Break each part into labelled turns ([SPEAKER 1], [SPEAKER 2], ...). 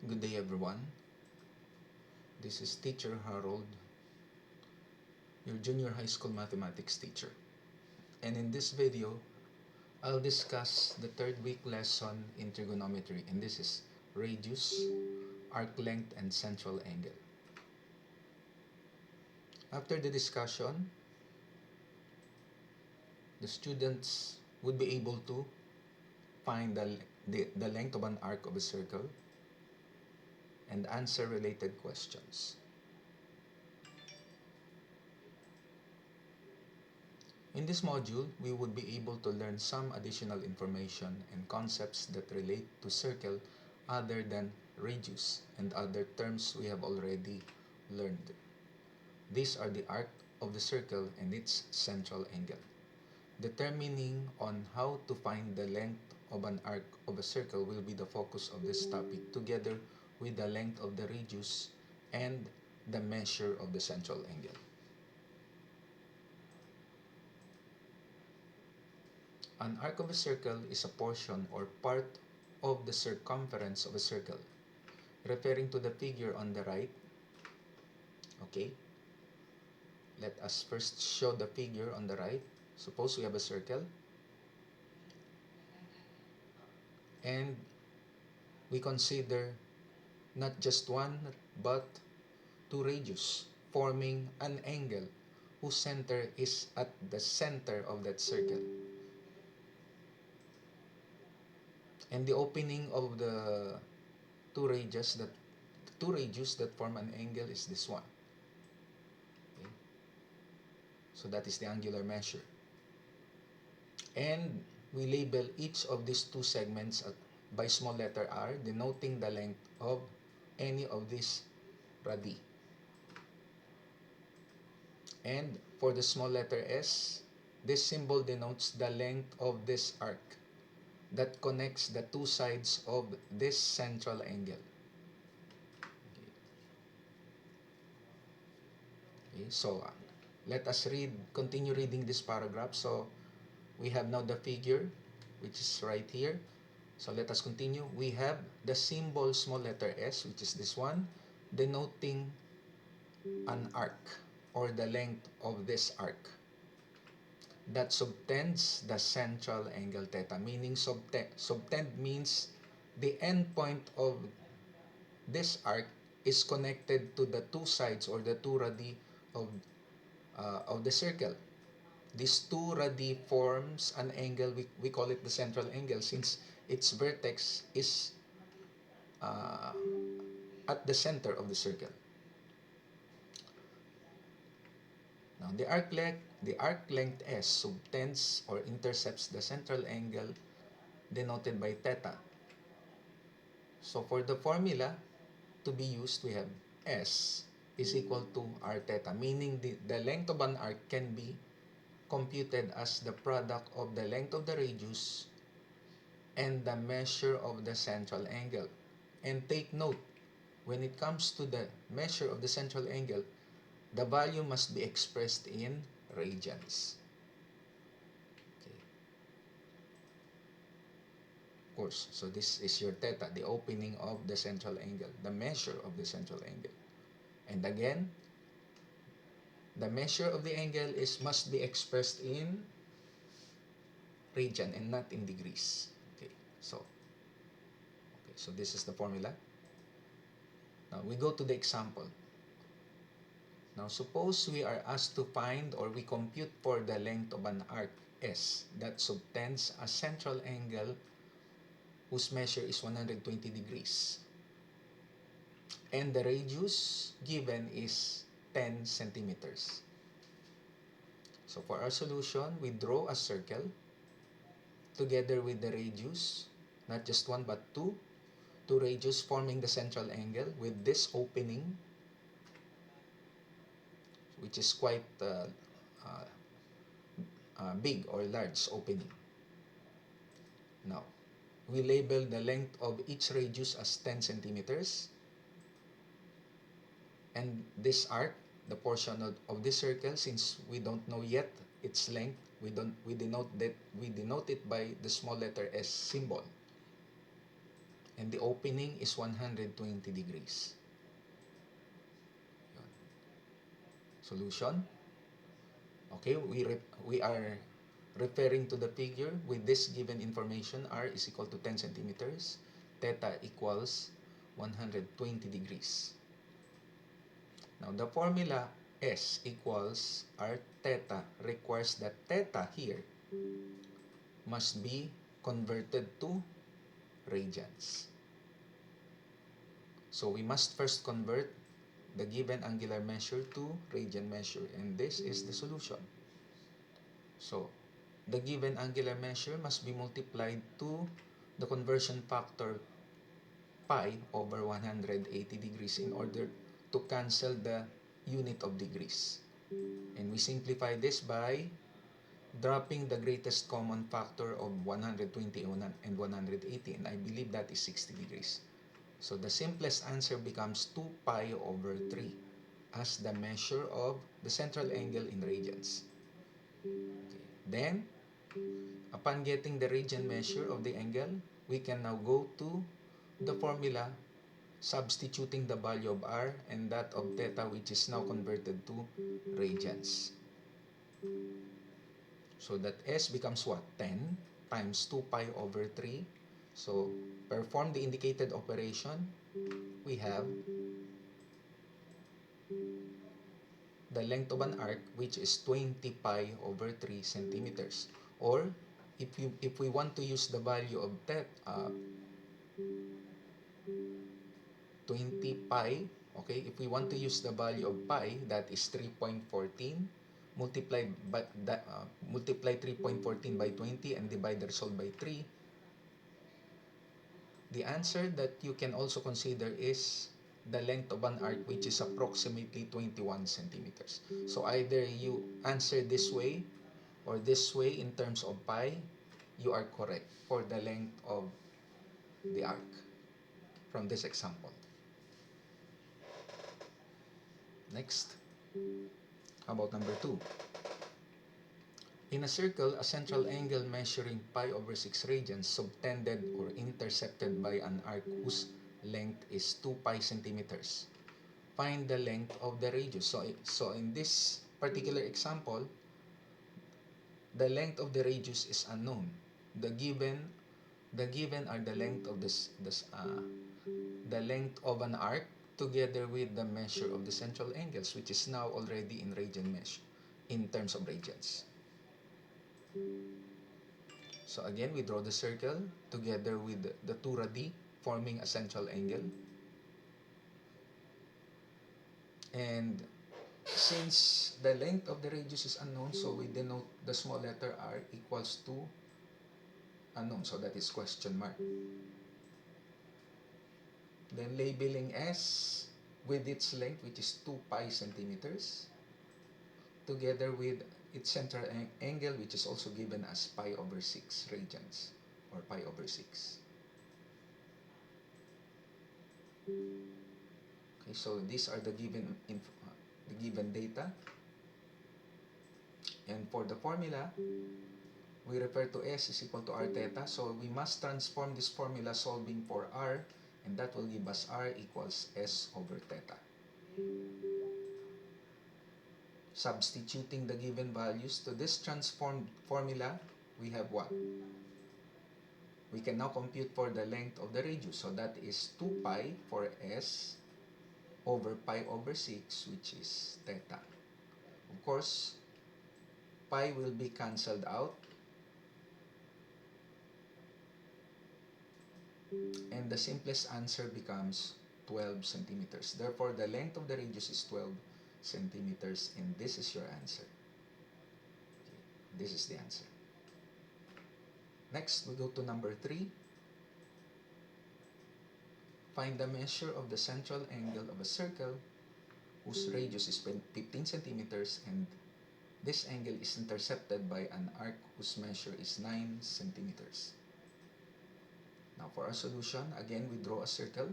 [SPEAKER 1] Good day everyone. This is Teacher Harold, your junior high school mathematics teacher. And in this video, I'll discuss the third week lesson in trigonometry, and this is radius, arc length, and central angle. After the discussion, the students would be able to find the length of an arc of a circle and answer related questions. In this module, we would be able to learn some additional information and concepts that relate to circle other than radius and other terms we have already learned. These are the arc of the circle and its central angle. Determining on how to find the length of an arc of a circle will be the focus of this topic, together with the length of the radius and the measure of the central angle. An arc of a circle is a portion or part of the circumference of a circle. Referring to the figure on the right, okay, let us first show the figure on the right. Suppose we have a circle and we consider not just one but two radius forming an angle whose center is at the center of that circle. And the opening of the two radius that form an angle is this one. Okay? So that is the angular measure. And we label each of these two segments by small letter r, denoting the length of any of these radii. And for the small letter s, this symbol denotes the length of this arc that connects the two sides of this central angle. Okay, so let us continue reading this paragraph. So we have now the figure, which is right here. So let us continue. We have the symbol small letter s, which is this one, denoting an arc or the length of this arc that subtends the central angle theta, meaning subtend means the end point of this arc is connected to the two sides or the two radii of the circle. These two radii forms an angle, we call it the central angle, since its vertex is uh, at the center of the circle. Now, the arc length S subtends or intercepts the central angle denoted by theta. So, for the formula to be used, we have S is equal to r theta, meaning the length of an arc can be computed as the product of the length of the radius and the measure of the central angle. And take note, when it comes to the measure of the central angle, the value must be expressed in radians. Okay. Of course, so this is your theta, the opening of the central angle, the measure of the central angle. And again, the measure of the angle must be expressed in radian and not in degrees. So this is the formula. Now we go to the example. Now suppose we are asked to find or we compute for the length of an arc S that subtends a central angle whose measure is 120 degrees. And the radius given is 10 centimeters. So for our solution, we draw a circle together with the radius, not just one but two radius forming the central angle with this opening, which is quite big or large opening. Now, we label the length of each radius as 10 centimeters. And this arc, the portion of this circle, since we don't know yet its length, we denote it by the small letter s symbol. and the opening is 120 degrees. Yun. Solution. Okay, we are referring to the figure with this given information. R is equal to 10 centimeters. Theta equals 120 degrees. Now, the formula S equals R theta requires that theta here must be converted to radians. So, we must first convert the given angular measure to radian measure, and this is the solution. So, the given angular measure must be multiplied to the conversion factor pi over 180 degrees in order to cancel the unit of degrees. And we simplify this by dropping the greatest common factor of 120 and 180, and I believe that is 60 degrees. So the simplest answer becomes 2 pi over 3 as the measure of the central angle in radians. Okay. Then, upon getting the radian measure of the angle, we can now go to the formula substituting the value of r and that of theta, which is now converted to radians. So that S becomes what? 10 times 2 pi over 3. So perform the indicated operation. We have the length of an arc, which is 20 pi over 3 centimeters. Or if we want to use the value of theta, 20 pi, okay, if we want to use the value of pi, that is 3.14, multiply 3.14 by 20 and divide the result by 3. The answer that you can also consider is the length of an arc, which is approximately 21 centimeters. So either you answer this way or this way in terms of pi, you are correct for the length of the arc from this example. Next, how about number 2? In a circle, a central angle measuring pi over 6 radians subtended or intercepted by an arc whose length is 2 pi centimeters. Find the length of the radius. So in this particular example, the length of the radius is unknown. The given are the length of the length of an arc together with the measure of the central angles, which is now already in radian measure in terms of radians. So again, we draw the circle together with the 2 radii forming a central angle. And since the length of the radius is unknown, so we denote the small letter r equals to unknown. So that is question mark. Then labeling S with its length, which is 2 pi centimeters, together with its central angle, which is also given as pi over 6 radians, or pi over 6. Okay, so these are the given data. And for the formula, we refer to S is equal to r theta. So we must transform this formula solving for r, and that will give us r equals S over theta. Substituting the given values to this transformed formula, we have what? We can now compute for the length of the radius. So that is 2 pi for S over pi over 6, which is theta. Of course, pi will be cancelled out, and the simplest answer becomes 12 centimeters. Therefore, the length of the radius is 12 centimeters, and this is your answer. Okay, this is the answer. Next, we go to number 3. Find the measure of the central angle of a circle whose radius is 15 centimeters and this angle is intercepted by an arc whose measure is 9 centimeters. Now for our solution, again we draw a circle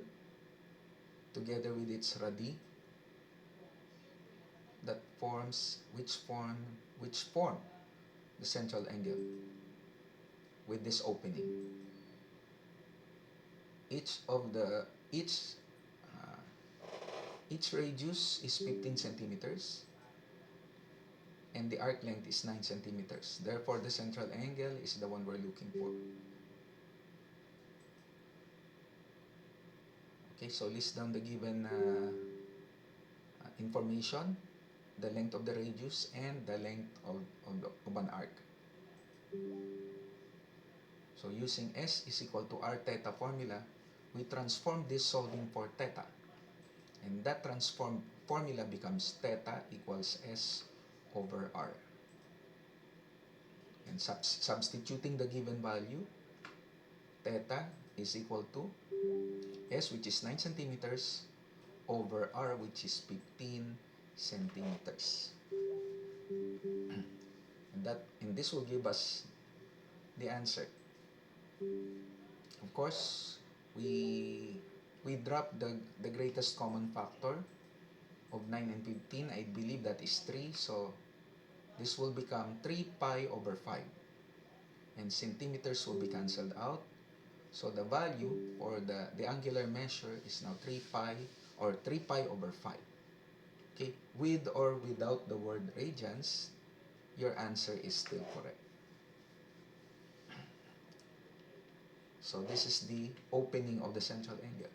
[SPEAKER 1] together with its radii that which form the central angle with this opening. each uh, each radius is 15 centimeters and the arc length is 9 centimeters. Therefore, the central angle is the one we're looking for. Okay, so list down the given information, the length of the radius and the length of an arc. So using S is equal to R theta formula, we transform this solving for theta. And that transformed formula becomes theta equals S over R. And substituting the given value, theta is equal to S, which is 9 centimeters, over R, which is 15 centimeters. And this will give us the answer. Of course, we drop the greatest common factor of 9 and 15. I believe that is 3. So this will become 3 pi over 5. And centimeters will be cancelled out. So the value for the angular measure is now 3 pi or 3 pi over 5. Okay, with or without the word radians, your answer is still correct. So this is the opening of the central angle,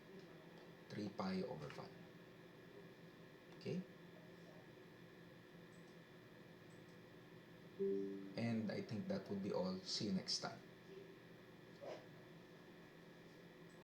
[SPEAKER 1] 3 pi over 5. Okay? And I think that would be all. See you next time.